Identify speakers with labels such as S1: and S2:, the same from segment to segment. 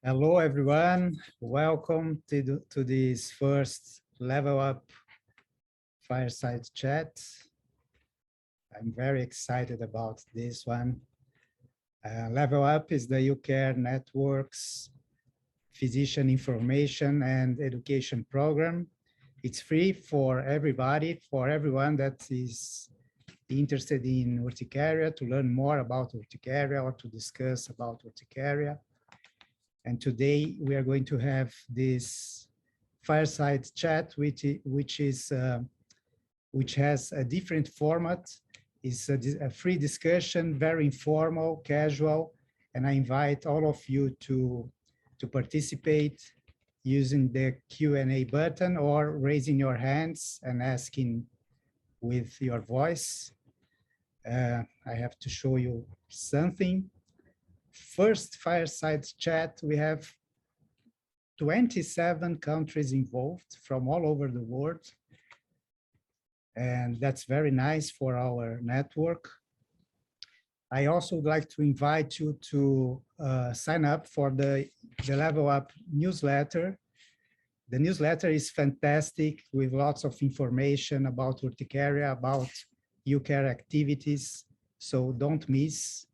S1: Hello, everyone. Welcome to this first Level Up Fireside Chat. I'm very excited about this one. Level Up is the UCARE Network's Physician Information and Education Program. It's free for everybody, for everyone that is interested in urticaria, to learn more about urticaria or to discuss about urticaria. And today we are going to have this fireside chat, which has a different format. It's a free discussion, very informal, casual, and I invite all of you to participate using the Q&A button or raising your hands and asking with your voice. I have to show you something. First fireside chat, we have 27 countries involved from all over the world. And that's very nice for our network. I also would like to invite you to sign up for the Level Up newsletter. The newsletter is fantastic with lots of information about urticaria, about UCARE activities, so don't miss.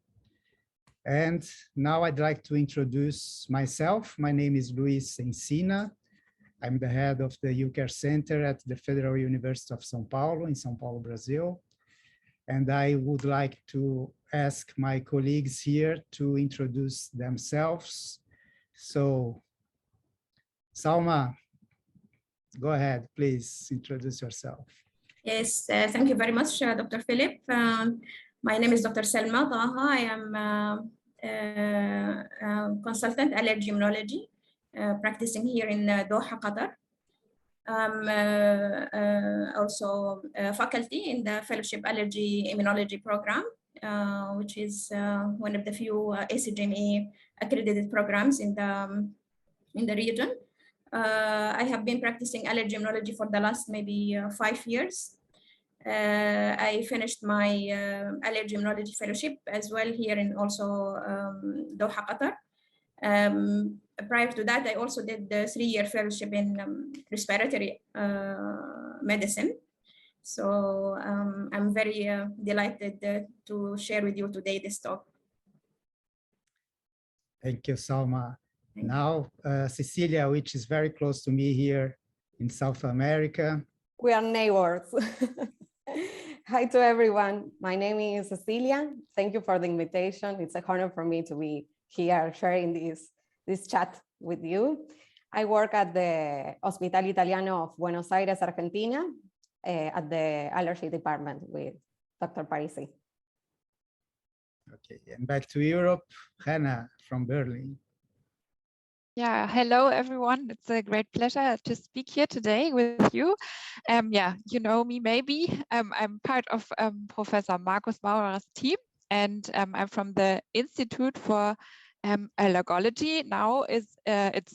S1: And now I'd like to introduce myself. My name is Ensina. I'm the head of the UCARE Center at the Federal University of São Paulo in São Paulo, Brazil. And I would like to ask my colleagues here to introduce themselves. So, Salma, go ahead, please introduce yourself.
S2: Yes, thank you very much, Dr. Felipe. My name is Dr. Selma Taha. I am a consultant allergy immunology, practicing here in Doha, Qatar. I'm also faculty in the Fellowship Allergy Immunology Program, which is one of the few ACGME accredited programs in the region. I have been practicing allergy immunology for the last maybe 5 years. I finished my allergy immunology fellowship as well here in also Doha, Qatar. Prior to that, I also did the 3-year fellowship in respiratory medicine. So I'm very delighted to share with you today this talk.
S1: Thank you, Salma. Now, Cecilia, which is very close to me here in South America.
S3: We are neighbors. Hi to everyone. My name is Cecilia. Thank you for the invitation. It's an honor for me to be here sharing this chat with you. I work at the Hospital Italiano of Buenos Aires, Argentina, at the allergy department with Dr. Parente.
S1: Okay, and back to Europe, Hanna from Berlin.
S4: Yeah, hello everyone. It's a great pleasure to speak here today with you. Yeah, you know me maybe. I'm part of Professor Markus Bauer's team, and I'm from the Institute for Allergology. Now it's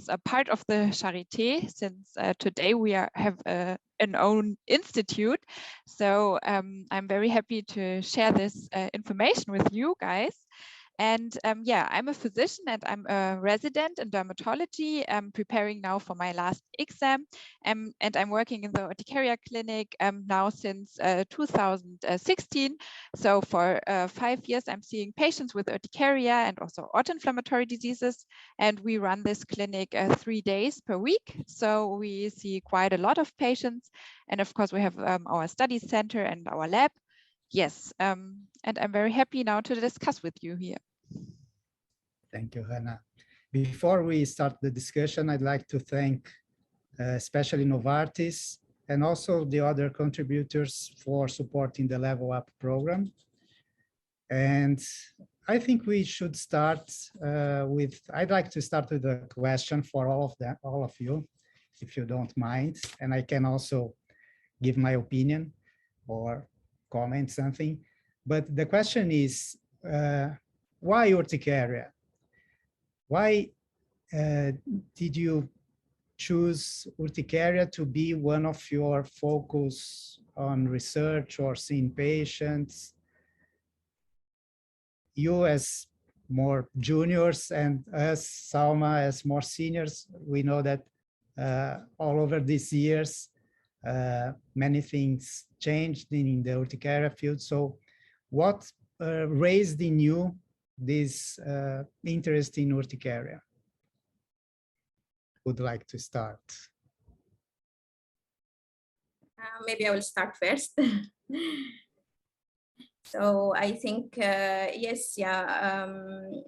S4: a part of the Charité since today we have an own institute. So I'm very happy to share this information with you guys. And yeah, I'm a physician and I'm a resident in dermatology. I'm preparing now for my last exam, and I'm working in the Urticaria clinic now since 2016. So for 5 years, I'm seeing patients with urticaria and also autoinflammatory diseases. And we run this clinic 3 days per week. So we see quite a lot of patients. And of course, we have our study center and our lab. Yes, and I'm very happy now to discuss with you here.
S1: Thank you, Hanna. Before we start the discussion, I'd like to thank especially Novartis and also the other contributors for supporting the Level Up program. And I think we should start I'd like to start with a question for all of you, if you don't mind. And I can also give my opinion or comment something. But the question is, why urticaria? Why did you choose urticaria to be one of your focus on research or seeing patients? You as more juniors and us, Salma, as more seniors, we know that all over these years, many things changed in the urticaria field. So what raised in you this interest in urticaria? Would like to start?
S2: Maybe I will start first. So I think, yes, yeah,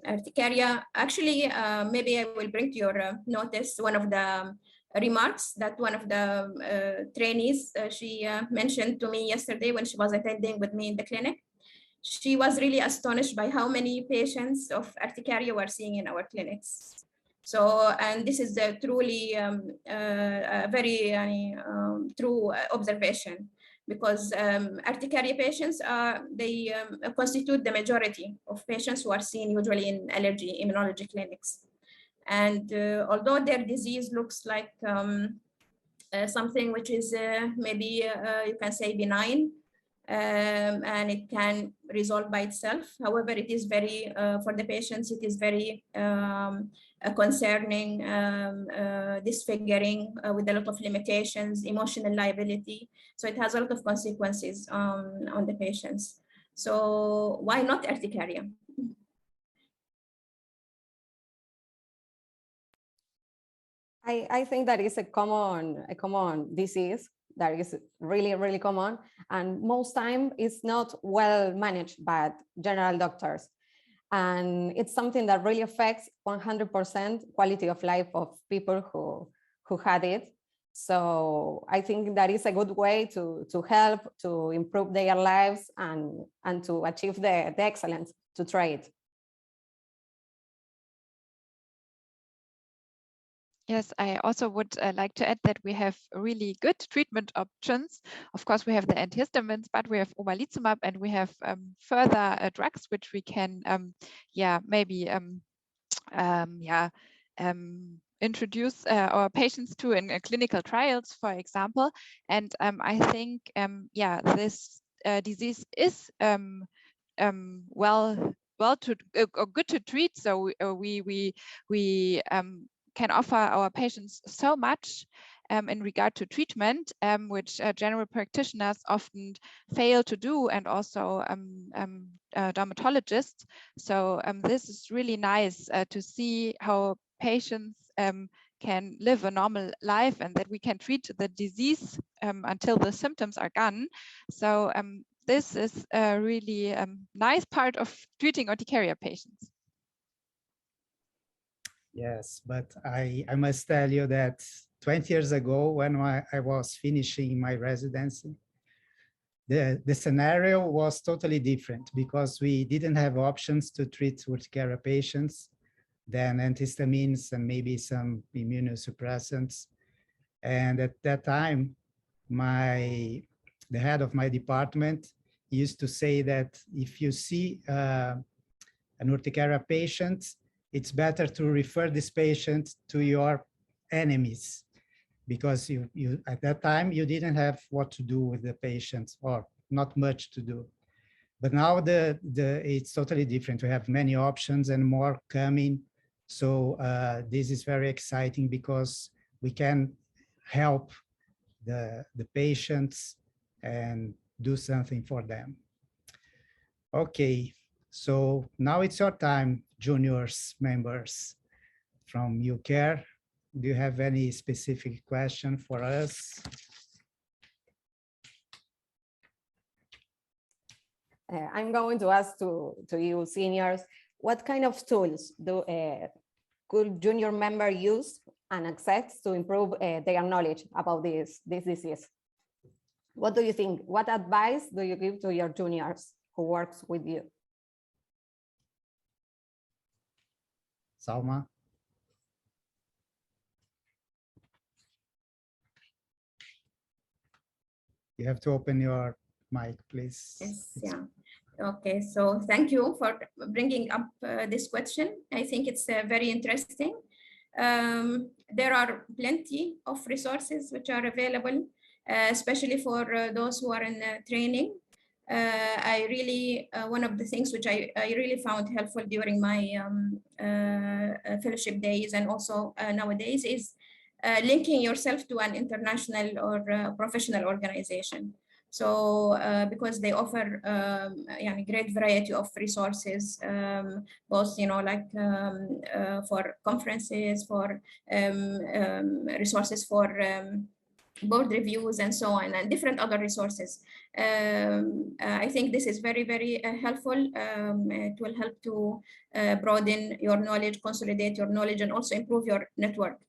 S2: Urticaria, actually, maybe I will bring to your notice one of the remarks that one of the trainees, she mentioned to me yesterday when she was attending with me in the clinic. She was really astonished by how many patients of Urticaria we're seeing in our clinics. So, and this is a truly a very true observation, because Urticaria patients they constitute the majority of patients who are seen usually in allergy immunology clinics. And although their disease looks like something which is maybe you can say benign, and it can resolve by itself. However, it is very, for the patients, it is very concerning, disfiguring with a lot of limitations, emotional liability. So it has a lot of consequences on the patients. So why not Urticaria?
S3: I think that is a common disease that is really, really common. And most time it's not well managed by general doctors. And it's something that really affects 100% quality of life of people who had it. So I think that is a good way to help, to improve their lives and to achieve the excellence to try it.
S4: Yes, I also would like to add that we have really good treatment options. Of course, we have the antihistamines, but we have omalizumab, and we have further drugs which we can, maybe introduce our patients to in clinical trials, for example. And I think, this disease is good to treat. So we can offer our patients so much in regard to treatment, which general practitioners often fail to do, and also dermatologists. So this is really nice to see how patients can live a normal life, and that we can treat the disease until the symptoms are gone. So this is a really nice part of treating urticaria patients.
S1: Yes, but I must tell you that 20 years ago, when I was finishing my residency, the scenario was totally different, because we didn't have options to treat urticaria patients than antihistamines and maybe some immunosuppressants. And at that time, the head of my department used to say that if you see an urticaria patient, it's better to refer this patient to your enemies, because you at that time you didn't have what to do with the patients, or not much to do. But now it's totally different. We have many options and more coming. So this is very exciting, because we can help the patients and do something for them. Okay, so now it's your time, juniors members from UCARE. Do you have any specific question for us?
S3: I'm going to ask to you seniors, what kind of tools could junior member use and access to improve their knowledge about this disease? What do you think? What advice do you give to your juniors who works with you?
S1: Salma? You have to open your mic, please.
S2: Yes, yeah. Okay, so thank you for bringing up this question. I think it's very interesting. There are plenty of resources which are available, especially for those who are in training. I really, one of the things which I really found helpful during my fellowship days and also nowadays is linking yourself to an international or professional organization. So because they offer a great variety of resources, both for conferences, for resources for board reviews and so on, and different other resources. I think this is very, very helpful. It will help to broaden your knowledge, consolidate your knowledge, and also improve your network.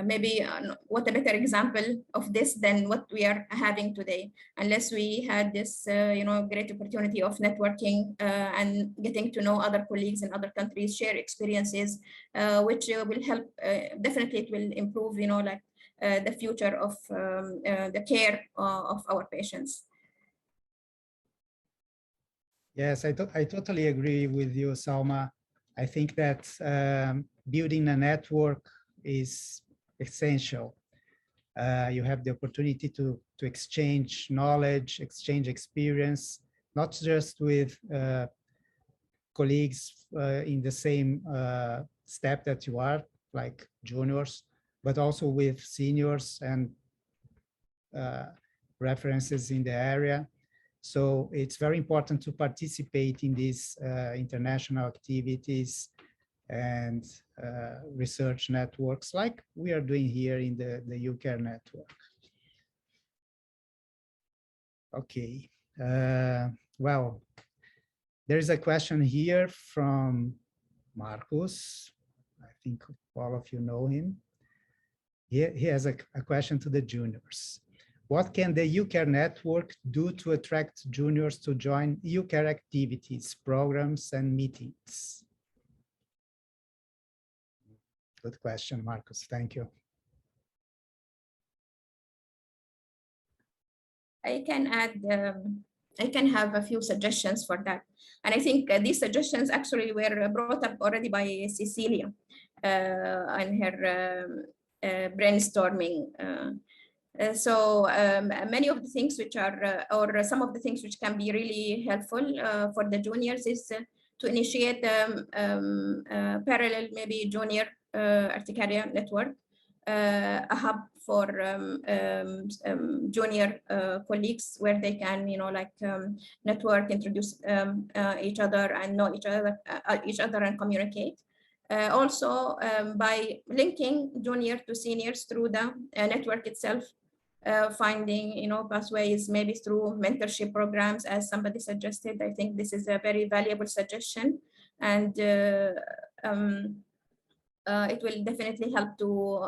S2: Maybe what a better example of this than what we are having today, unless we had this great opportunity of networking and getting to know other colleagues in other countries, share experiences, which will help. Definitely it will improve the future of the care of our patients.
S1: Yes, I totally agree with you, Salma. I think that building a network is essential. You have the opportunity to exchange knowledge, exchange experience, not just with colleagues in the same step that you are, like juniors, but also with seniors and references in the area. So it's very important to participate in these international activities and research networks like we are doing here in the UCARE network. Okay, well, there is a question here from Marcus. I think all of you know him. He has a question to the juniors. What can the UCARE network do to attract juniors to join UCARE activities, programs, and meetings? Good question, Marcus. Thank you.
S2: I can add, I can have a few suggestions for that. And I think these suggestions actually were brought up already by Cecilia on her brainstorming. So many of the things which are, or some of the things which can be really helpful for the juniors is to initiate parallel, maybe junior Urticaria network, a hub for junior colleagues where they can, network, introduce each other and know each other and communicate. Also, by linking junior to seniors through the network itself, finding pathways maybe through mentorship programs, as somebody suggested. I think this is a very valuable suggestion, and it will definitely help to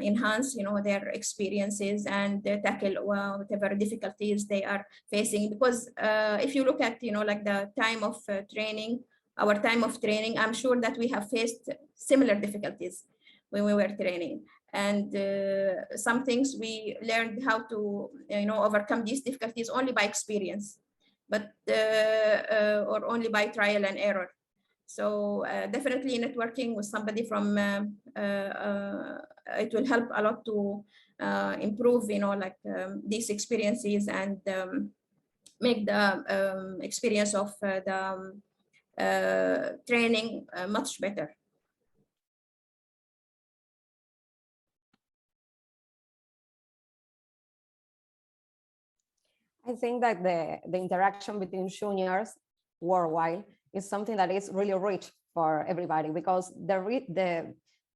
S2: enhance their experiences and tackle whatever difficulties they are facing. Because if you look at the time of training, our time of training, I'm sure that we have faced similar difficulties when we were training. And some things we learned how to overcome these difficulties only by experience, but or only by trial and error. So definitely networking with somebody from it will help a lot to improve these experiences and make the experience of the training much better.
S3: I think that the interaction between juniors worldwide is something that is really rich for everybody, because the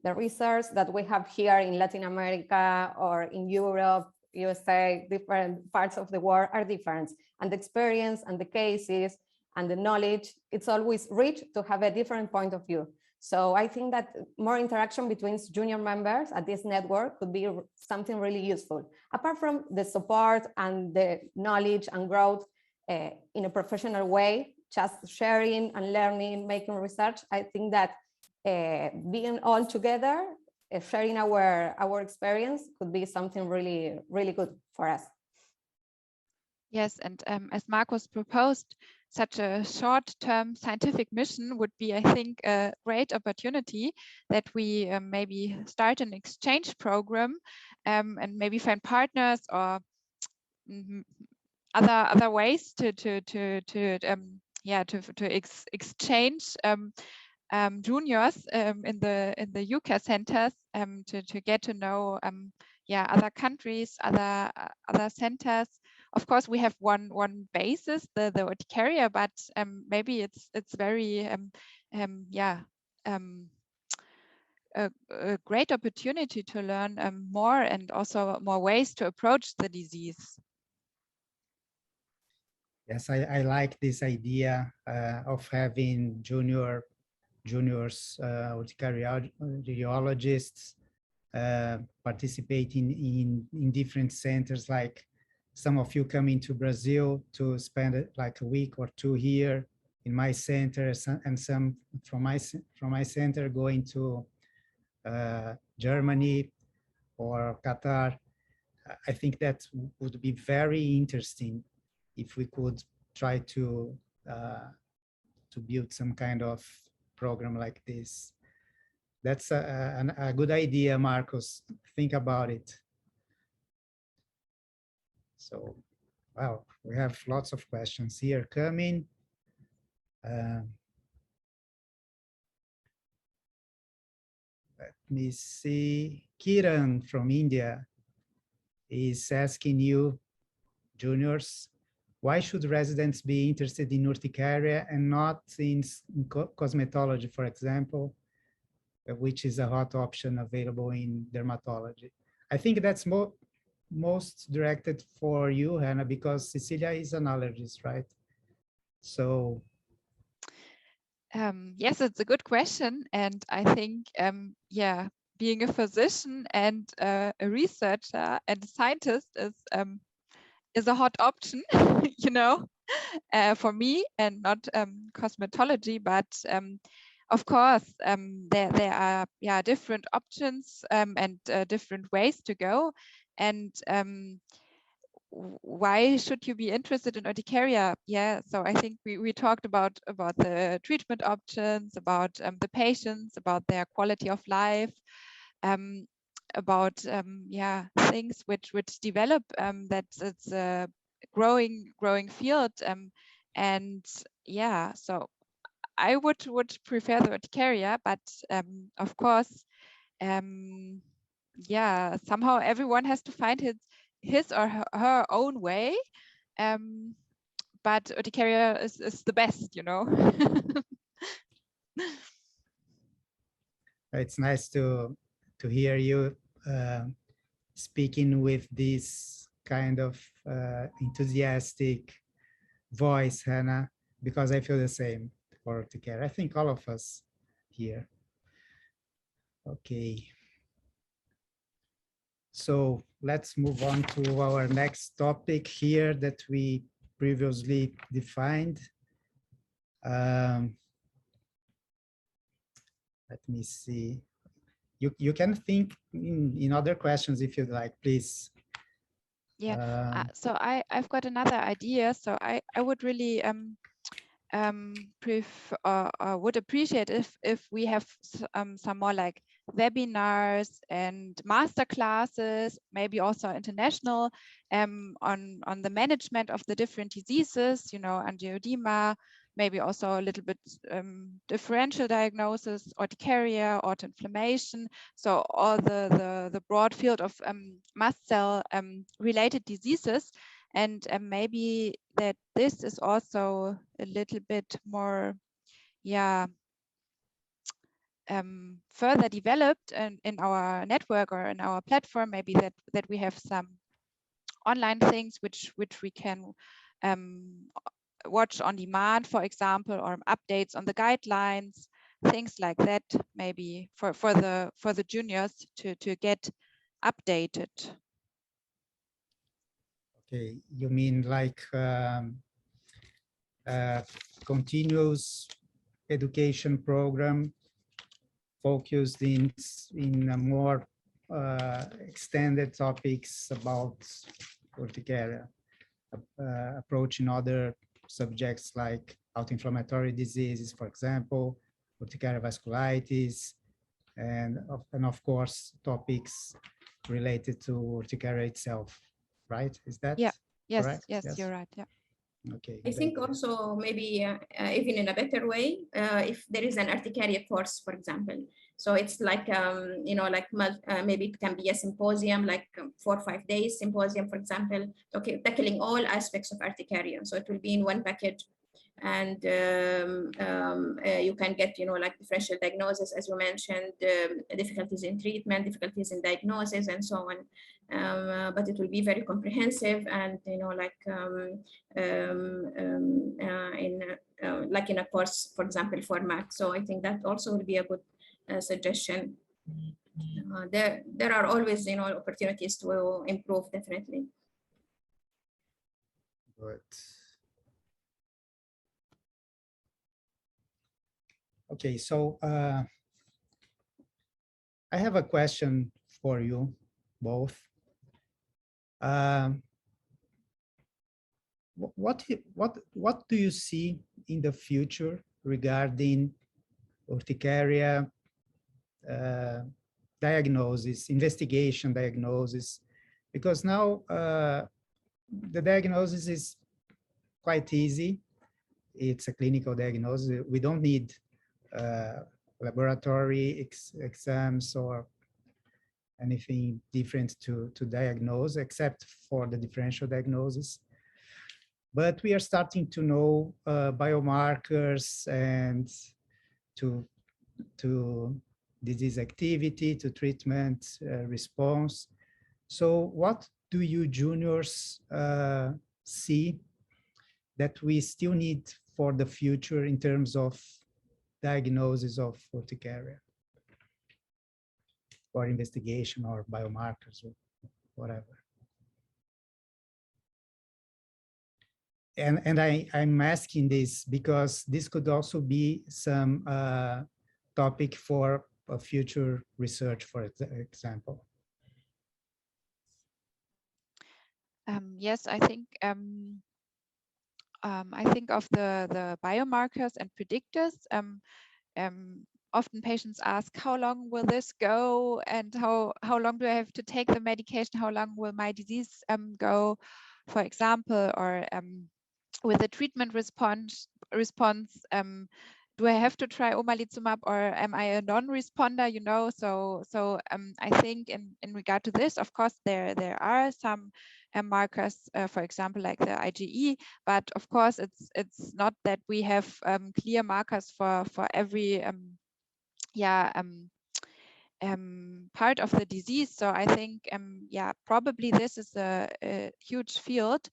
S3: research that we have here in Latin America or in Europe, USA, different parts of the world are different. And the experience and the cases and the knowledge, it's always rich to have a different point of view. So I think that more interaction between junior members at this network could be something really useful. Apart from the support and the knowledge and growth in a professional way, just sharing and learning, making research, I think that being all together, sharing our experience could be something really, really good for us.
S4: Yes, and as Marcus proposed, such a short-term scientific mission would be, I think, a great opportunity that we maybe start an exchange program and maybe find partners or other ways to exchange juniors in the UCARE centers to get to know other countries, other centers. Of course, we have one basis, the Urticaria, but maybe it's very a great opportunity to learn more and also more ways to approach the disease.
S1: Yes, I like this idea of having juniors, urticariologists participating in different centers. Like some of you coming to Brazil to spend like a week or two here in my center, and some from my center going to Germany or Qatar. I think that would be very interesting if we could try to build some kind of program like this. That's a good idea, Marcos. Think about it. So, wow, we have lots of questions here coming. Let me see. Kiran from India is asking you, juniors, why should residents be interested in urticaria and not in cosmetology, for example, which is a hot option available in dermatology? I think that's most directed for you, Hanna, because Cecilia is an allergist, right? So.
S4: Yes, it's a good question. And I think, being a physician and a researcher and a scientist is a hot option, you know, for me, and not cosmetology, but of course, there are different options and different ways to go. And why should you be interested in urticaria? Yeah, so I think we talked about the treatment options, about the patients, about their quality of life, about things which develop, that it's a growing field, and yeah, so I would prefer the urticaria, but of course, somehow everyone has to find his or her own way, but urticaria is the best, you know.
S1: It's nice to hear you speaking with this kind of enthusiastic voice, Hanna, because I feel the same for urticaria. I think all of us here. Okay. So let's move on to our next topic here that we previously defined. Let me see. You can think in other questions if you'd like, please.
S4: Yeah, so I've got another idea. So I would really would appreciate if we have some more like webinars and master classes, maybe also international, on the management of the different diseases, you know, angioedema, maybe also a little bit differential diagnosis, urticaria, autoinflammation. So all the broad field of mast cell related diseases. And maybe that this is also a little bit more, further developed in our network or in our platform. Maybe that we have some online things which we can watch on demand, for example, or updates on the guidelines, things like that. Maybe for the juniors to get updated.
S1: Okay, you mean like continuous education program focused in a more extended topics about urticaria. approach in other subjects like autoinflammatory diseases, for example, urticaria vasculitis, and of course topics related to urticaria itself, right? Is that correct?
S4: Yes, you're right. Yeah.
S1: Okay.
S2: I think also maybe even in a better way, if there is an Urticaria course, for example. So it's like, you know, like maybe it can be a symposium, like 4 or 5 days symposium, for example, okay, tackling all aspects of Urticaria. So it will be in one package. And you can get, you know, like differential diagnosis, as you mentioned, difficulties in treatment, difficulties in diagnosis, and so on. But it will be very comprehensive, and, you know, like like in a course, for example, format. So I think that also will be a good suggestion. There are always, you know, opportunities to improve, definitely.
S1: Good. Okay, so I have a question for you both. What do you see in the future regarding urticaria diagnosis, investigation diagnosis? Because now the diagnosis is quite easy. It's a clinical diagnosis. We don't need laboratory exams or anything different to diagnose, except for the differential diagnosis. But we are starting to know biomarkers and to disease activity, to treatment response. So what do you juniors see that we still need for the future in terms of diagnosis of urticaria, or investigation, or biomarkers, or whatever? And I'm asking this because this could also be some topic for a future research, for example.
S4: Yes, I think of the biomarkers and predictors. Often patients ask, how long will this go, and how long do I have to take the medication? How long will my disease go, for example, or with the treatment response, do I have to try omalizumab, or am I a non-responder? You know, so I think in regard to this, of course, there are some markers, for example, like the IgE, but of course, it's not that we have clear markers for every part of the disease. So I think yeah, probably this is a huge field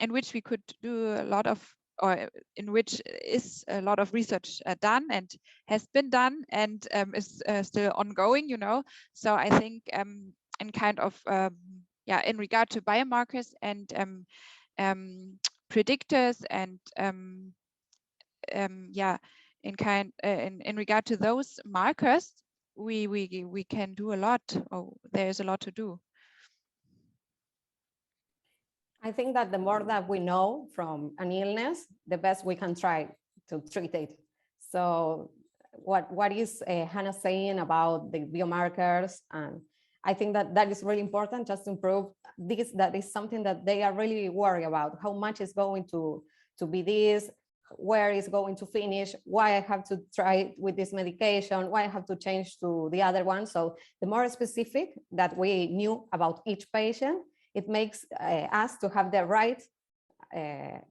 S4: in which we could do a lot of, or in which is a lot of research done and has been done and is still ongoing, you know. So I think in kind of yeah, in regard to biomarkers and predictors and yeah, in regard to those markers, we can do a lot. Oh, there's a lot to do.
S3: I think that the more that we know from an illness, the best we can try to treat it. So what is Hanna saying about the biomarkers? And I think that is really important, just to improve this. That is something that they are really worried about. How much is going to be this? Where is going to finish? Why I have to try with this medication? Why I have to change to the other one? So the more specific that we knew about each patient, it makes us to have the right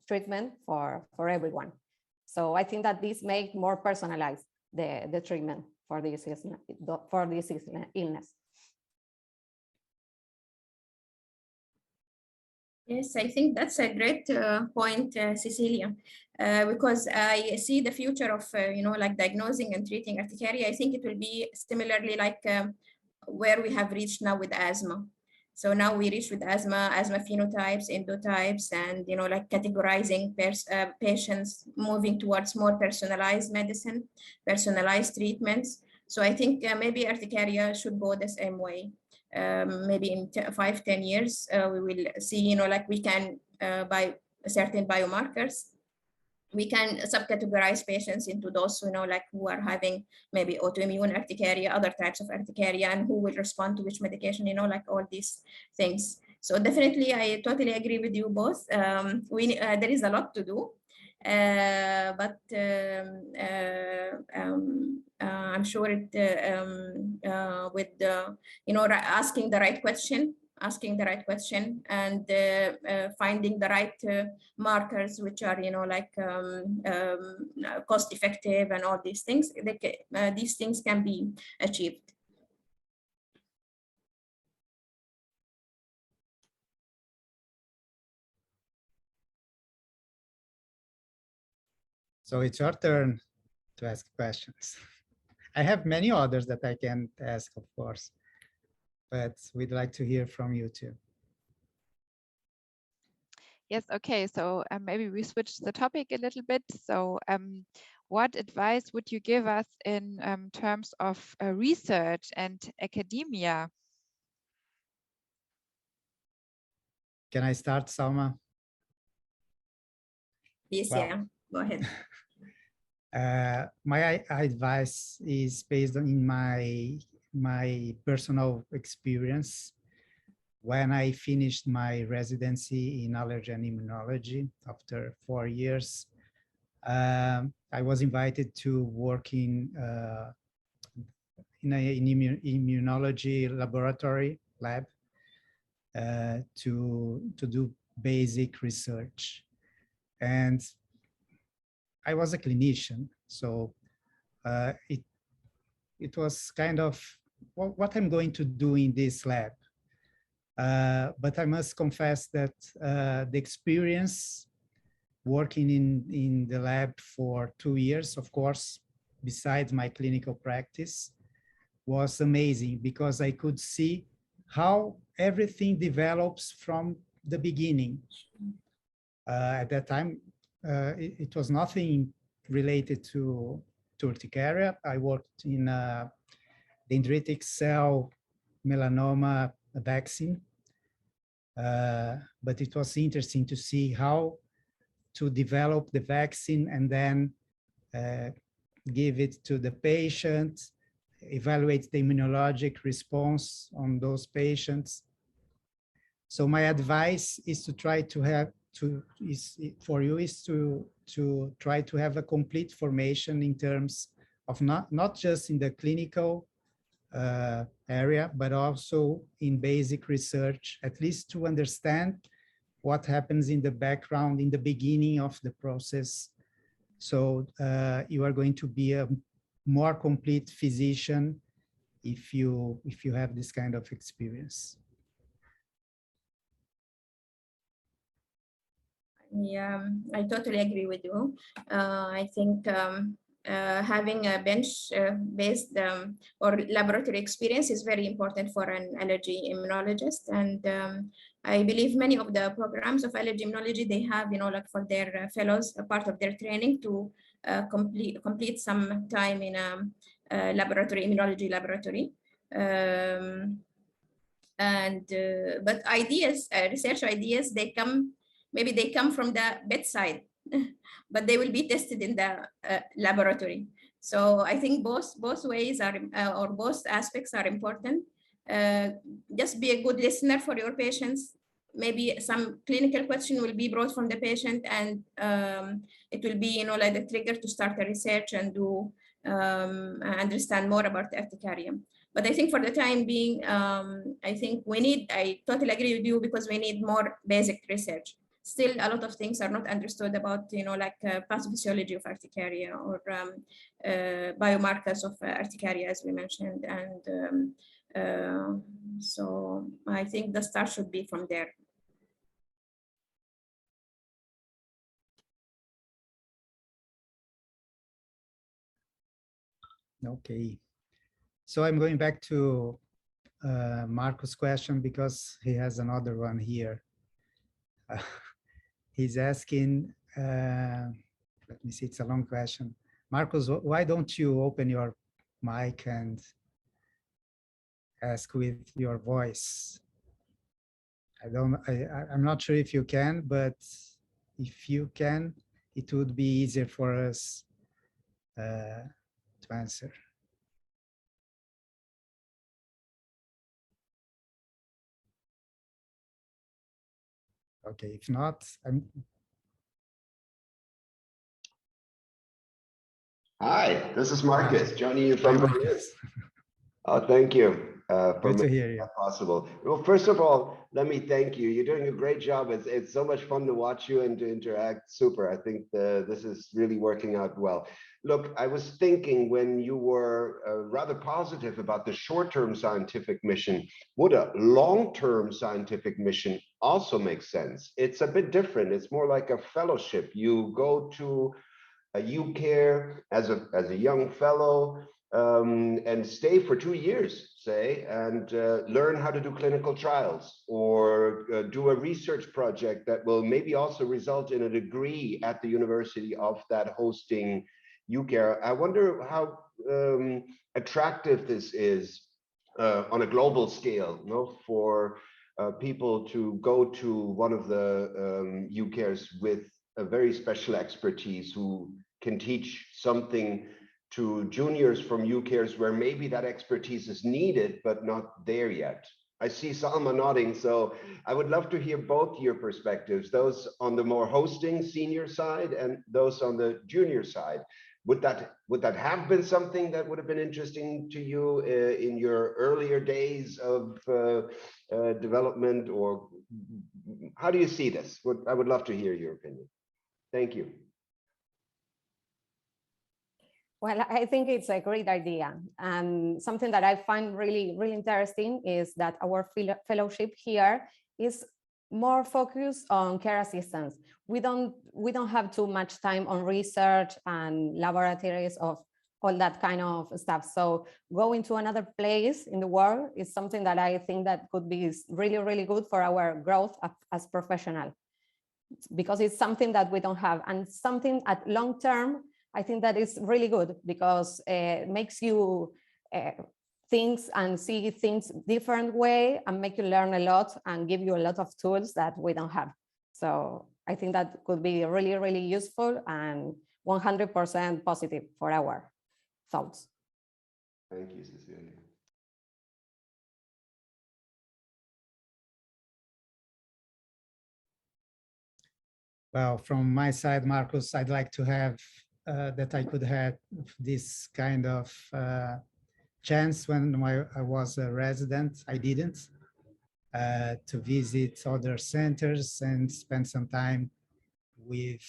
S3: treatment for everyone. So I think that this makes more personalized the treatment for this illness.
S2: Yes, I think that's a great point, Cecilia, because I see the future of, you know, like diagnosing and treating urticaria. I think it will be similarly like where we have reached now with asthma. So now we reach with asthma phenotypes, endotypes, and, you know, like categorizing patients, moving towards more personalized medicine, personalized treatments. So I think maybe urticaria should go the same way. maybe in 5-10 years, we will see, like we can, by certain biomarkers, we can subcategorize patients into those, like who are having maybe autoimmune urticaria, other types of urticaria, and who will respond to which medication, like all these things. So definitely, I totally agree with you both. There is a lot to do, but I'm sure it with asking the right question, and finding the right markers, which are like cost effective and all these things. These things can be achieved.
S1: So it's your turn to ask questions. I have many others that I can ask, of course, but we'd like to hear from you too.
S4: Yes, okay, so maybe we switch the topic a little bit. So what advice would you give us in terms of research and academia?
S1: Can I start, Salma?
S2: Yes, well, yeah, go ahead.
S1: My advice is based on my personal experience. When I finished my residency in allergy and immunology after 4 years, I was invited to work in an immunology laboratory lab to do basic research. And I was a clinician, so it was kind of what I'm going to do in this lab. But I must confess that the experience working in the lab for 2 years, of course, besides my clinical practice, was amazing because I could see how everything develops from the beginning. At that time, it was nothing related to Urticaria. I worked in the dendritic cell melanoma vaccine, but it was interesting to see how to develop the vaccine and then give it to the patient, evaluate the immunologic response on those patients. So my advice is to try to have to try to have a complete formation in terms of not just in the clinical area, but also in basic research, at least to understand what happens in the background in the beginning of the process. So you are going to be a more complete physician if you have this kind of experience.
S2: Yeah, I totally agree with you. I think having a bench-based or laboratory experience is very important for an allergy immunologist. And I believe many of the programs of allergy immunology, they have, like for their fellows, a part of their training to complete some time in a laboratory, immunology laboratory. But ideas, research ideas, maybe they come from the bedside, but they will be tested in the laboratory. So I think both ways are, or both aspects are important. Just be a good listener for your patients. Maybe some clinical question will be brought from the patient, and it will be, like the trigger to start a research and do understand more about the urticaria. But I think for the time being, I think I totally agree with you, because we need more basic research. Still, a lot of things are not understood about, like pathophysiology of urticaria or biomarkers of urticaria, as we mentioned. And so I think the start should be from there.
S1: Okay. So I'm going back to Marco's question because he has another one here. He's asking, let me see, it's a long question. Marcos, why don't you open your mic and ask with your voice. I'm not sure if you can, but if you can, it would be easier for us to answer. Okay, if not,
S5: Hi, this is Marcus, joining you from Berlin. Oh, thank you for
S1: Good to hear
S5: making
S1: you.
S5: that possible. Well, first of all, let me thank you. You're doing a great job. It's so much fun to watch you and to interact. Super. I think this is really working out well. Look, I was thinking when you were rather positive about the short-term scientific mission, would a long-term scientific mission also make sense? It's a bit different. It's more like a fellowship. You go to a UCARE as a young fellow and stay for 2 years, say, and learn how to do clinical trials, or do a research project that will maybe also result in a degree at the university of that hosting UCARE. I wonder how attractive this is on a global scale, you know, for people to go to one of the UCAREs with a very special expertise who can teach something to juniors from UCAREs where maybe that expertise is needed, but not there yet. I see Salma nodding, so I would love to hear both your perspectives, those on the more hosting senior side and those on the junior side. Would that have been something that would have been interesting to you in your earlier days of development, or how do you see this? I would love to hear your opinion. Thank you.
S3: Well, I think it's a great idea. And something that I find really, really interesting is that our fellowship here is more focused on care assistance. We don't have too much time on research and laboratories of all that kind of stuff. So going to another place in the world is something that I think that could be really, really good for our growth as professional, because it's something that we don't have, and something at long term. I think that is really good because it makes you things and see things different way, and make you learn a lot and give you a lot of tools that we don't have. So I think that could be really, really useful and 100% positive for our thoughts.
S5: Thank you, Cecilia.
S1: Well, from my side, Marcus, I'd like to have that I could have this kind of chance when I was a resident. I didn't, to visit other centers and spend some time with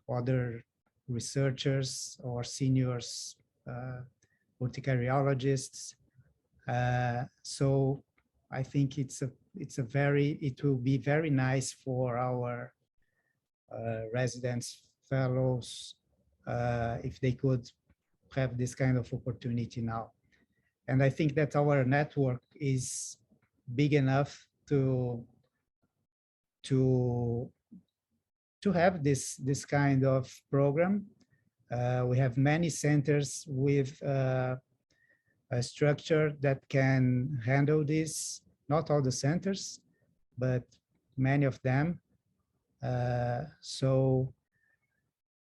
S1: other researchers or seniors, urticariologists. So I think it will be very nice for our residents, fellows, if they could have this kind of opportunity now. And I think that our network is big enough to have this kind of program. We have many centers with a structure that can handle this. Not all the centers, but many of them. So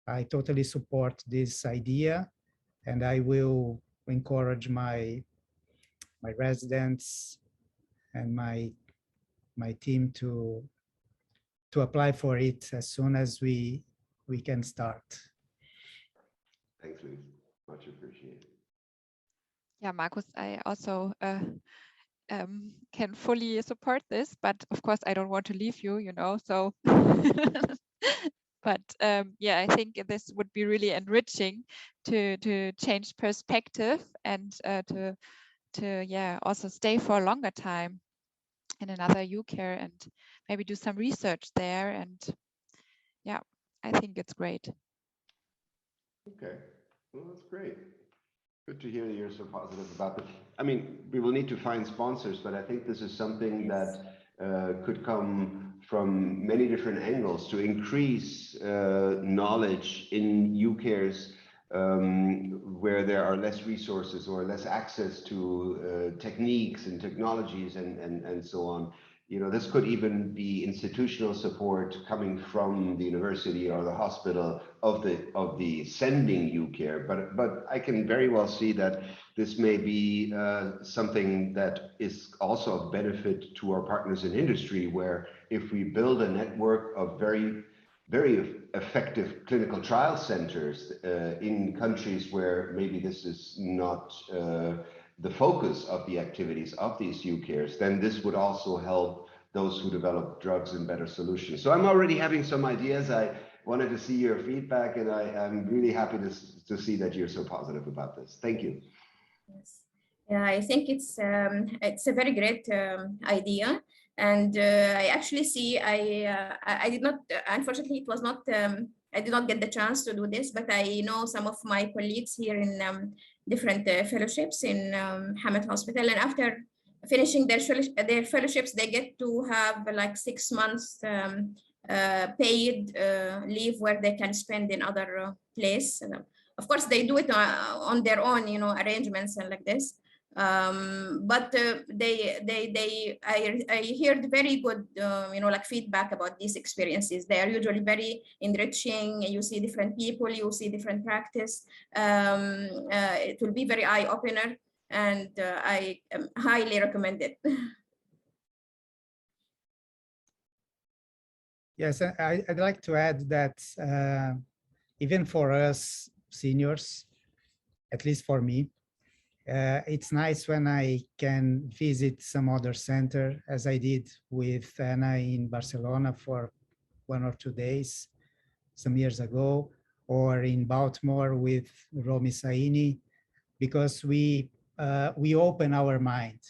S1: I totally support this idea, and I will encourage my residents and my team to apply for it as soon as we can start.
S5: Thanks, Luis. Much appreciated.
S4: Yeah, Marcus, I also can fully support this, but of course I don't want to leave you, you know, so but yeah, I think this would be really enriching to change perspective and to yeah, also stay for a longer time in another UCARE and maybe do some research there. And yeah, I think it's great.
S5: Okay, well, that's great. Good to hear that you're so positive about it. I mean, we will need to find sponsors, but I think this is something that could come from many different angles to increase knowledge in UCAREs where there are less resources or less access to techniques and technologies and so on. You know, this could even be institutional support coming from the university or the hospital of the sending UCARE. But I can very well see that this may be something that is also of benefit to our partners in industry, where if we build a network of very effective clinical trial centers in countries where maybe this is not the focus of the activities of these UCAREs, then this would also help those who develop drugs and better solutions. So I'm already having some ideas. I wanted to see your feedback, and I'm really happy to see that you're so positive about this. Thank you.
S2: Yes. Yeah, I think it's a very great idea. And I actually see, I did not, unfortunately, it was not, I did not get the chance to do this, but I know some of my colleagues here in different fellowships in Hamad Hospital. And after finishing their fellowships, they get to have like 6 months paid leave where they can spend in other place. Of course, they do it on their own, you know, arrangements and like this. But I heard very good, you know, like feedback about these experiences. They are usually very enriching. You see different people, you see different practice. It will be very eye-opener, and I highly recommend it.
S1: Yes, I'd like to add that even for us seniors, at least for me, it's nice when I can visit some other center, as I did with Anna in Barcelona for 1 or 2 days some years ago, or in Baltimore with Romy Saini, because we open our mind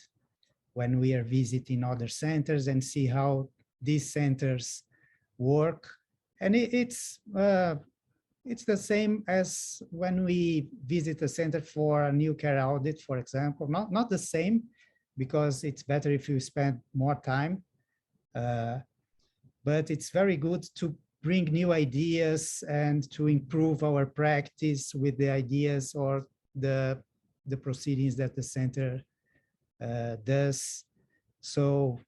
S1: when we are visiting other centers and see how these centers work. And it's the same as when we visit a center for a new care audit, for example. Not the same, because it's better if you spend more time, but it's very good to bring new ideas and to improve our practice with the ideas or the proceedings that the center does. So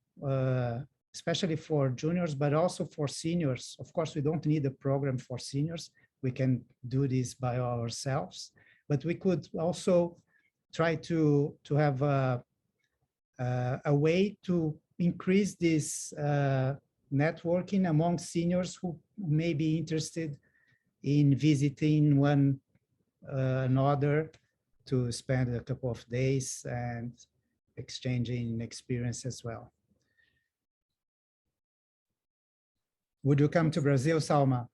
S1: especially for juniors, but also for seniors. Of course, we don't need a program for seniors. We can do this by ourselves, but we could also try to have a way to increase this networking among seniors who may be interested in visiting one another to spend a couple of days and exchanging experience as well. Would you come to Brazil, Salma?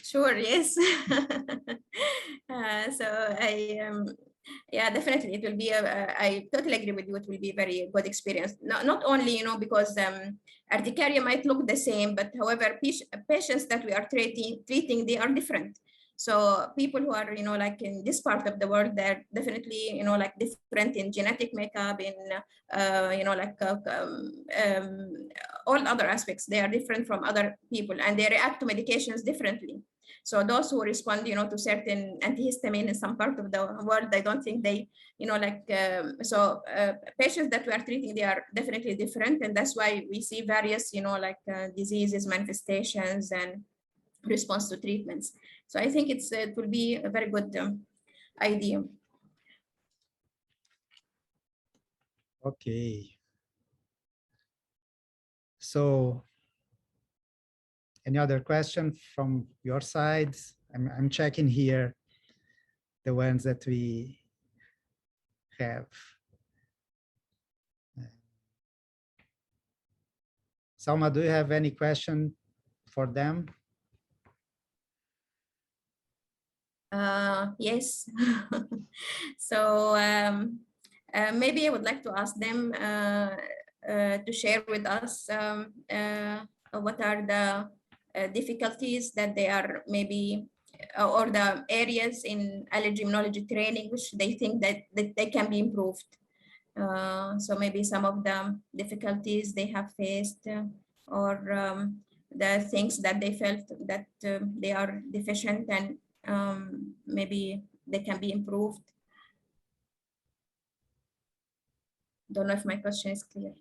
S2: Sure, yes. So yeah, definitely it will be I totally agree with you. It will be a very good experience. Not only, you know, because Urticaria might look the same, but however, patients that we are treating, they are different. So people who are, you know, like in this part of the world, they're definitely, you know, like different in genetic makeup, in, you know, like all other aspects. They are different from other people, and they react to medications differently. So those who respond, you know, to certain antihistamine in some part of the world, I don't think they, you know, like, patients that we are treating, they are definitely different. And that's why we see various, you know, like diseases, manifestations, and response to treatments. So I think it will be a very good idea.
S1: Okay. So any other question from your side? I'm checking here the ones that we have. Salma, do you have any question for them?
S2: Yes. So maybe I would like to ask them to share with us what are the difficulties that they are maybe, or the areas in allergy immunology training which they think that they can be improved. So maybe some of the difficulties they have faced, or the things that they felt that they are deficient, and maybe they can be improved. Don't know if my question is clear.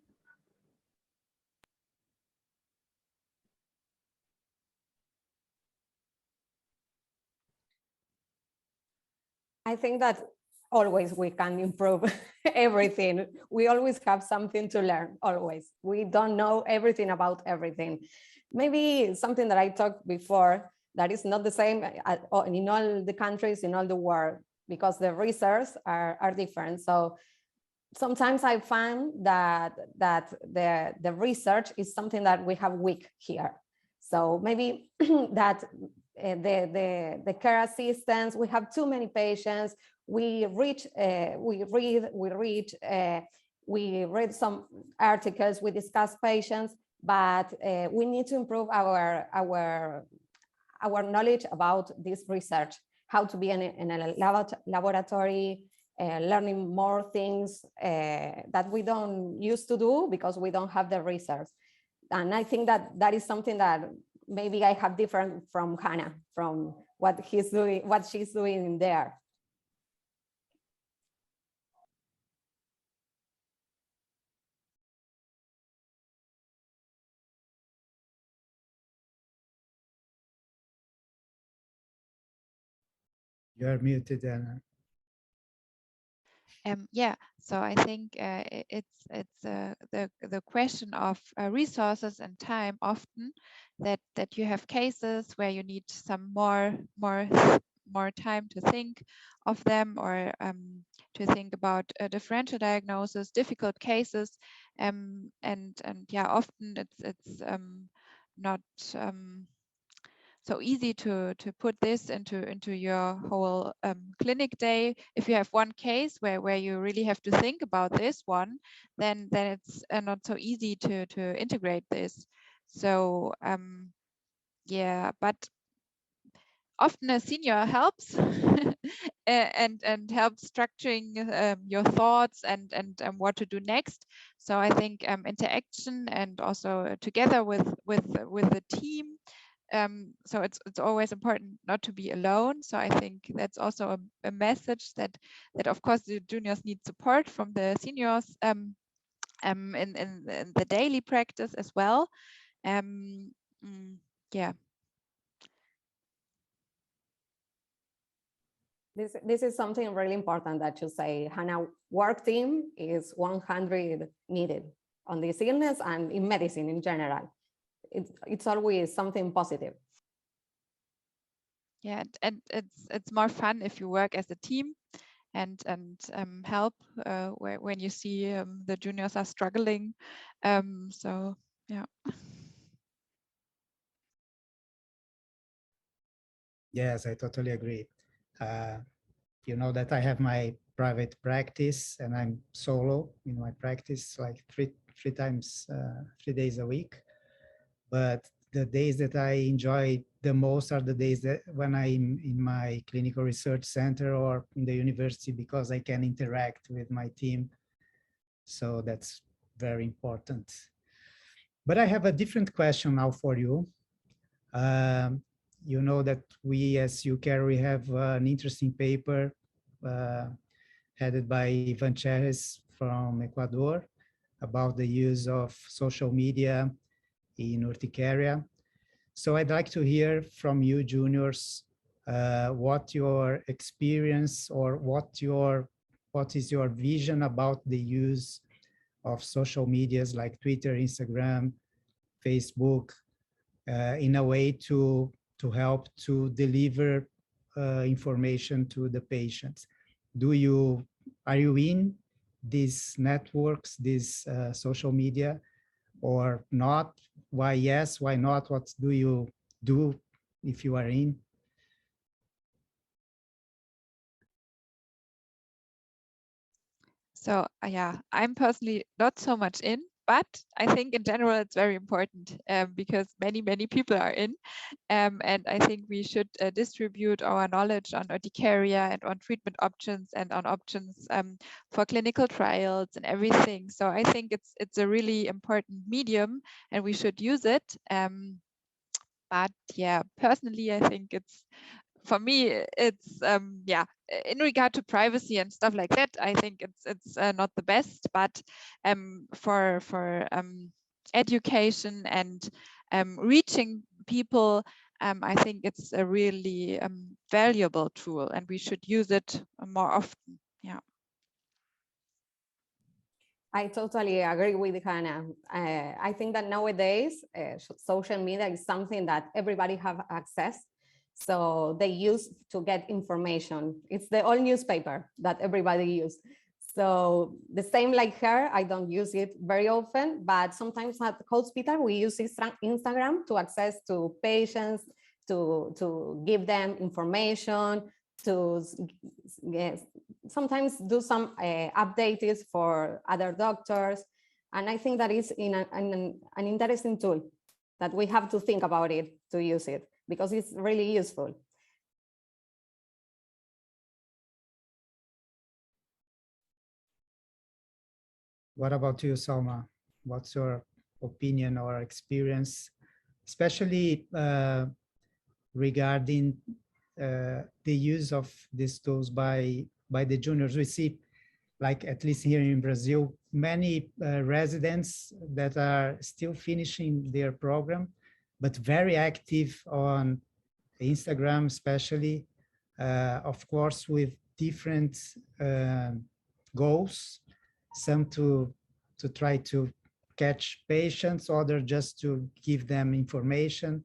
S3: I think that always we can improve everything. We always have something to learn, always. We don't know everything about everything. Maybe something that I talked before that is not the same in all the countries, in all the world, because the research are different. So sometimes I find that the research is something that we have weak here. So maybe that the care assistants, we have too many patients. We read some articles, we discuss patients, but we need to improve our knowledge about this research, how to be in a laboratory, learning more things that we don't used to do because we don't have the research. And I think that is something that maybe I have different from Hanna, from what she's doing there.
S1: You are muted, Anna.
S4: Yeah, so I think it's the question of resources and time often that you have cases where you need some more time to think of them, or to think about a differential diagnosis, difficult cases, and yeah, often it's not so easy to put this into your whole clinic day. If you have one case where you really have to think about this one, then it's not so easy to integrate this. So yeah, but often a senior helps and helps structuring your thoughts and what to do next. So I think interaction and also together with the team. So it's always important not to be alone. So I think that's also a message that of course the juniors need support from the seniors in the daily practice as well. Yeah.
S3: This is something really important that you say. Hanna, work team is 100 needed on this illness and in medicine in general. It's always something positive.
S4: Yeah, and it's more fun if you work as a team and help when you see the juniors are struggling. So yeah.
S1: Yes, I totally agree. You know that I have my private practice and I'm solo in my practice, like three days a week. But the days that I enjoy the most are the days that when I'm in my clinical research center or in the university, because I can interact with my team. So that's very important. But I have a different question now for you. You know that we as UCARE, we have an interesting paper headed by Ivan Cherres from Ecuador about the use of social media in Urticaria. So I'd like to hear from you juniors, what your experience or what is your vision about the use of social medias like Twitter, Instagram, Facebook, in a way to help to deliver information to the patients. Are you in these networks, these social media, or not? Why yes, why not? What do you do if you are in?
S4: So yeah, I'm personally not so much in, but I think in general it's very important because many people are in, and I think we should distribute our knowledge on urticaria and on treatment options and on options for clinical trials and everything. So I think it's a really important medium and we should use it. But yeah, personally I think it's for me, it's yeah, in regard to privacy and stuff like that, I think it's not the best, but for education and reaching people, I think it's a really valuable tool, and we should use it more often. Yeah.
S3: I totally agree with Hannah. I think that nowadays social media is something that everybody have access. So they use to get information. It's the old newspaper that everybody use. So the same like her, I don't use it very often, but sometimes at the hospital we use Instagram to access to patients, to give them information, to sometimes do some updates for other doctors. And I think that is an interesting tool that we have to think about it to use it, because it's really useful.
S1: What about you, Salma? What's your opinion or experience, especially regarding the use of these tools by the juniors? We see, like at least here in Brazil, many residents that are still finishing their program, but very active on Instagram, especially, of course, with different goals. Some to try to catch patients, others just to give them information.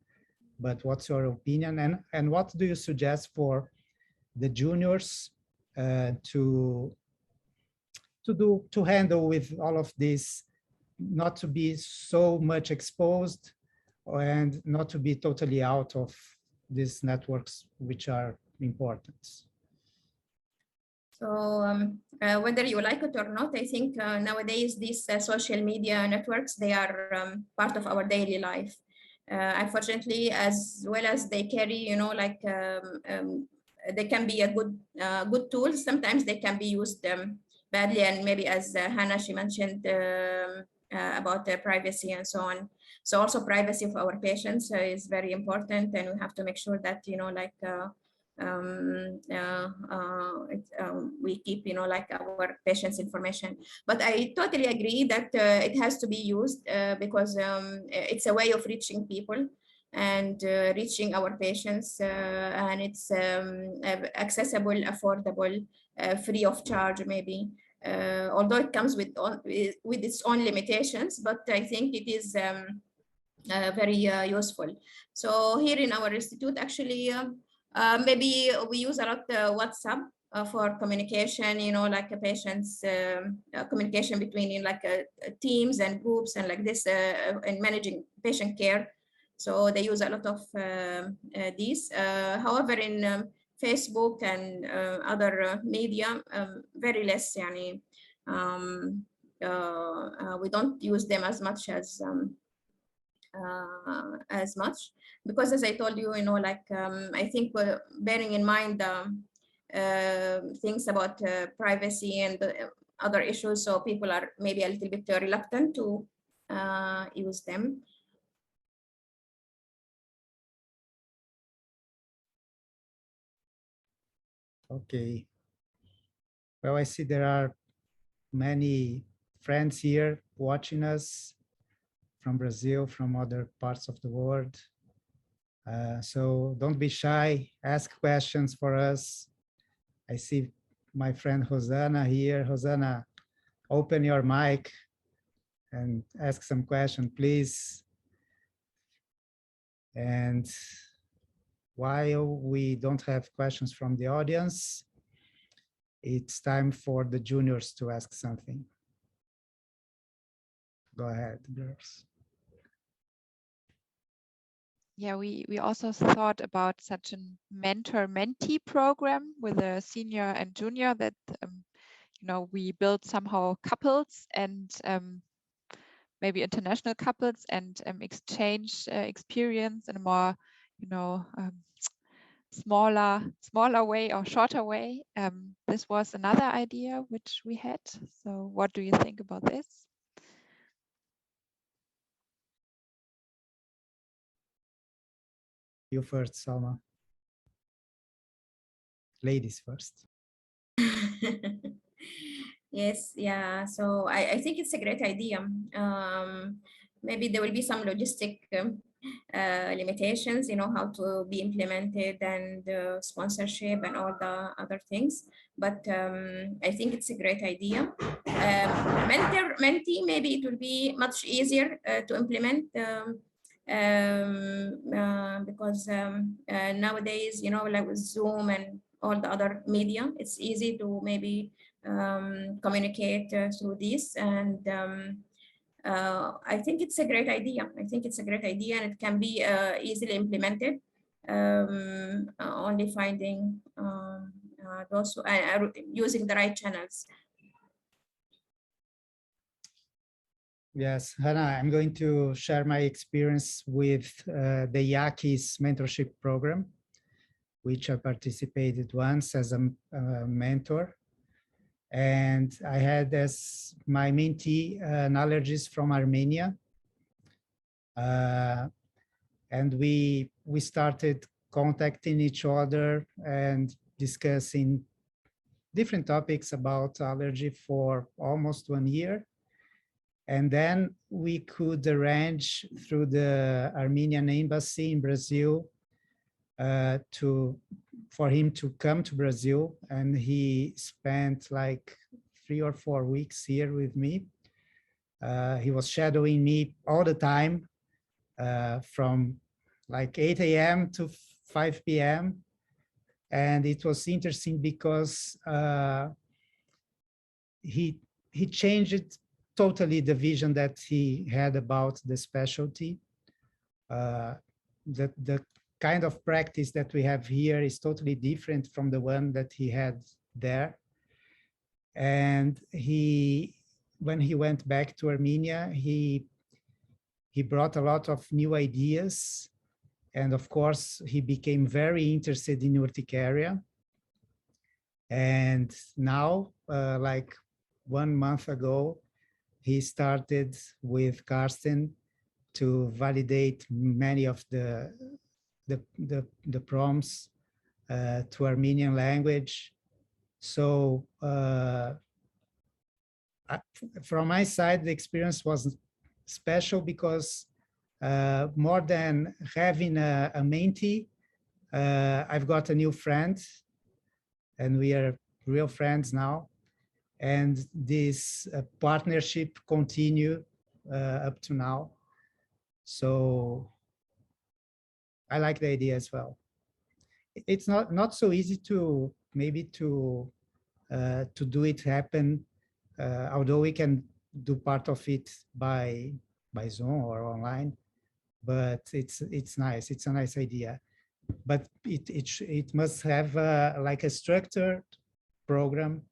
S1: But what's your opinion? And what do you suggest for the juniors to handle with all of this, not to be so much exposed and not to be totally out of these networks, which are important?
S2: So whether you like it or not, I think nowadays these social media networks, they are part of our daily life. Unfortunately, as well as they carry, you know, like they can be a good tool. Sometimes they can be used badly, and maybe as Hannah, she mentioned about privacy and so on. So also privacy of our patients is very important, and we have to make sure that, you know, like we keep, you know, like our patients' information. But I totally agree that it has to be used because it's a way of reaching people and reaching our patients, and it's accessible, affordable, free of charge, maybe. Although it comes with its own limitations, but I think it is very useful. So here in our institute, actually, maybe we use a lot WhatsApp for communication, you know, like patients, communication between like teams and groups and like this, and managing patient care. So they use a lot of these. However, in Facebook and other media, very less. Yani, we don't use them as much because, as I told you, you know, like I think bearing in mind things about privacy and other issues, so people are maybe a little bit reluctant to use them.
S1: Okay. Well, I see there are many friends here watching us from Brazil, from other parts of the world. So don't be shy, ask questions for us. I see my friend Hosanna here. Hosanna, open your mic and ask some question, please. And while we don't have questions from the audience, it's time for the juniors to ask something. Go ahead, girls.
S4: Yeah, we also thought about such a mentor-mentee program with a senior and junior that, you know, we build somehow couples and maybe international couples and exchange experience in a more, you know, smaller way or shorter way. This was another idea which we had. So what do you think about this?
S1: You first, Salma. ladies first.
S2: Yes, yeah. So I think it's a great idea. Maybe there will be some logistic limitations, how to be implemented, and sponsorship and all the other things. But I think it's a great idea. Mentee, maybe it will be much easier to implement because nowadays, like with Zoom and all the other media, it's easy to maybe communicate through this. And I think it's a great idea. I think it's a great idea, and it can be easily implemented. Only finding those using the right channels.
S1: Yes, Hanna, I'm going to share my experience with the IACI's mentorship program, which I participated once as a mentor. And I had as my mentee an allergist from Armenia. And we started contacting each other and discussing different topics about allergy for almost 1 year. And then we could arrange through the Armenian embassy in Brazil for him to come to Brazil, and he spent like 3 or 4 weeks here with me. He was shadowing me all the time from like 8 a.m. to 5 p.m. And it was interesting because he changed totally the vision that he had about the specialty. The kind of practice that we have here is totally different from the one that he had there. And when he went back to Armenia, he brought a lot of new ideas. And of course, he became very interested in urticaria. And now, like 1 month ago, he started with Karsten to validate many of the prompts to Armenian language. So from my side, the experience was special because more than having a mentee, I've got a new friend, and we are real friends now. And this partnership continue up to now. So I like the idea as well. It's not so easy to maybe to do it happen, although we can do part of it by Zoom or online. But it's nice. It's a nice idea. But it must have like a structured program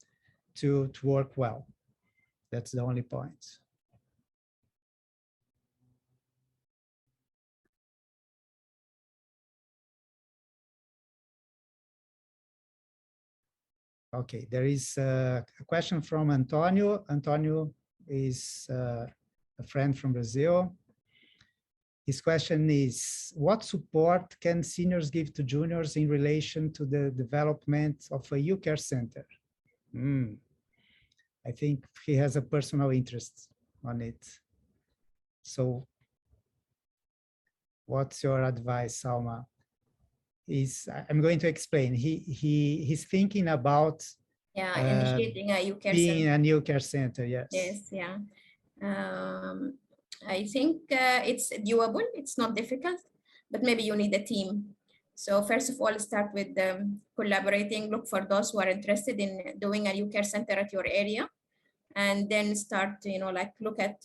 S1: to work well. That's the only point. Okay, there is a question from Antonio. Antonio is a friend from Brazil. His question is, what support can seniors give to juniors in relation to the development of a UCARE center? I think he has a personal interest on it. So what's your advice, Salma? I'm going to explain. He's thinking about
S2: initiating a UCARE
S1: being
S2: center.
S1: a UCARE center, yes.
S2: Yes, yeah. I think it's doable. It's not difficult, but maybe you need a team. So first of all, start with collaborating. Look for those who are interested in doing a UCARE center at your area, and then start, like look at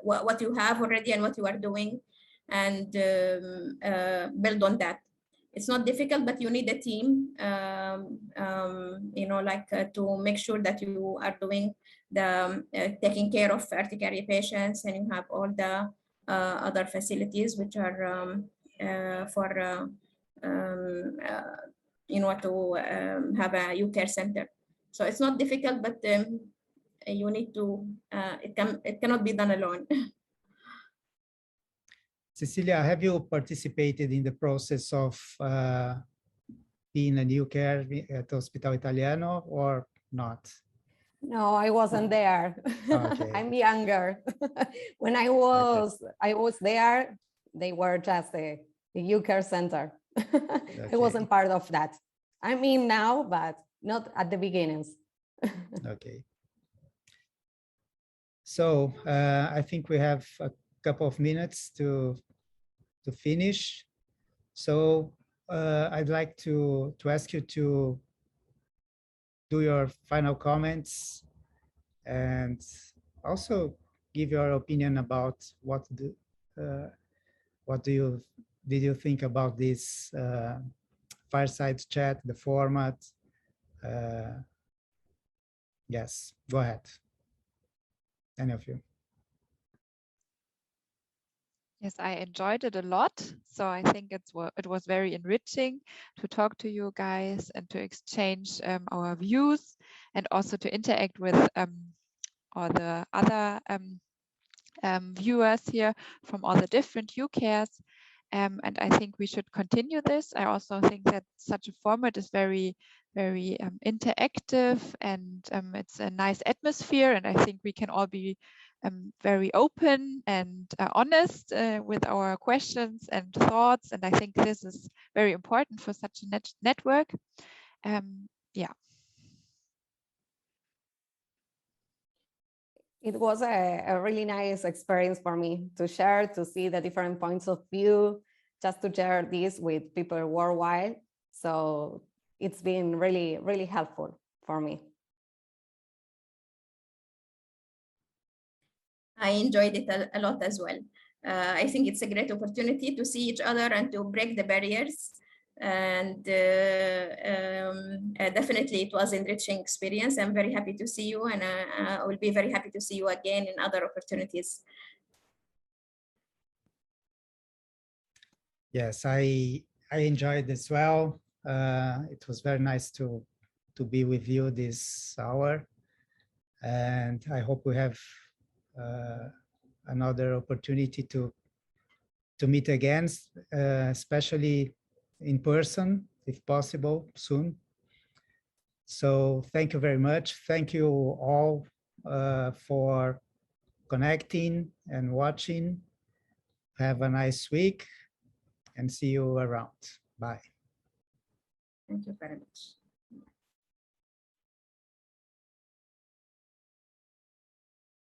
S2: what you have already and what you are doing, and build on that. It's not difficult, but you need a team, to make sure that you are doing the taking care of urticaria patients, and you have all the other facilities which are for to have a UCARE center. So it's not difficult, but you need to. It cannot be done alone.
S1: Cecilia, have you participated in the process of being a new care at Hospital Italiano or not?
S3: No, I wasn't there.
S1: Okay.
S3: I'm younger. When I was there, they were just the UCARE center. I wasn't part of that. I'm in now, but not at the beginnings.
S1: Okay. So I think we have a couple of minutes to finish. So I'd like to ask you to do your final comments and also give your opinion about what did you think about this fireside chat, the format? Yes, go ahead. Any of you?
S4: Yes, I enjoyed it a lot. So I think it was very enriching to talk to you guys and to exchange our views and also to interact with all the other viewers here from all the different UCAREs. And I think we should continue this. I also think that such a format is very, very interactive, and it's a nice atmosphere. And I think we can all be very open and honest with our questions and thoughts. And I think this is very important for such a network. Yeah.
S3: It was a really nice experience for me to share, to see the different points of view, just to share this with people worldwide. So it's been really, really helpful for me.
S2: I enjoyed it a lot as well. I think it's a great opportunity to see each other and to break the barriers. And definitely it was an enriching experience. I'm very happy to see you, and I will be very happy to see you again in other opportunities.
S1: Yes, I enjoyed as well. It was very nice to be with you this hour, and I hope we have another opportunity to meet again, especially in person, if possible, soon. So thank you very much. Thank you all for connecting and watching. Have a nice week and see you around. Bye.
S2: Thank you very much.